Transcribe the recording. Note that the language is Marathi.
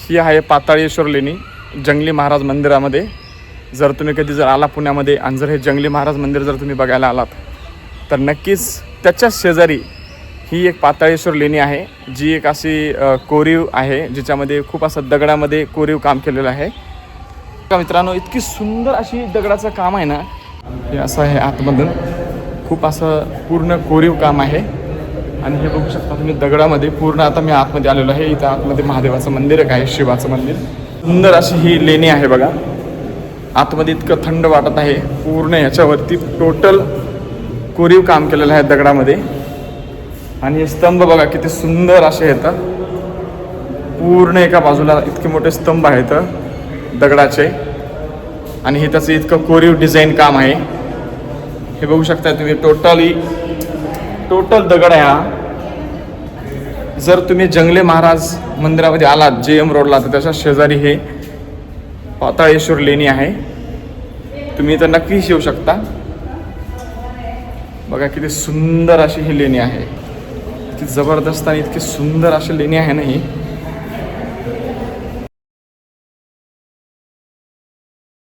ही आहे पाताळेश्वर लेणी जंगली महाराज मंदिरामध्ये. जर तुम्ही कधी जर आला पुण्यामध्ये आणि जर हे जंगली महाराज मंदिर जर तुम्ही बघायला आलात तर नक्कीच त्याच्याच शेजारी ही एक पाताळेश्वर लेणी आहे, जी एक अशी कोरीव आहे जिच्यामध्ये खूप असं दगडामध्ये कोरीव काम केलेलं आहे. मित्रांनो, इतकी सुंदर अशी दगडाचं काम आहे ना, हे असं आहे आतमधून खूप असं पूर्ण कोरीव काम आहे. आणि हे बघू शकता तुम्ही दगडामध्ये पूर्ण. आता मी आतमध्ये आलेलो आहे. इथं आतमध्ये महादेवाचं मंदिर एक आहे, शिवाचं मंदिर. सुंदर अशी ही लेणी आहे बघा. आतमध्ये इतकं थंड वाटत आहे. पूर्ण याच्यावरती टोटल कोरीव काम केलेलं आहे दगडामध्ये. आणि हे स्तंभ बघा किती सुंदर असे येतात. पूर्ण एका बाजूला इतके मोठे स्तंभ आहेत दगडाचे. आणि हे त्याचं इतकं कोरीव डिझाईन काम आहे. हे बघू शकता तुम्ही. टोटल दगड आहे हा. जर तुम्ही जंगले महाराज मंदिरामध्ये आलात JM रोडला तर त्याच्या शेजारी हे पाताळेश्वर लेणी आहे. तुम्ही इथं नक्कीच येऊ शकता. बघा किती सुंदर अशी ही लेणी आहे. इतकी जबरदस्त आणि इतकी सुंदर अशी लेणी आहे ना ही.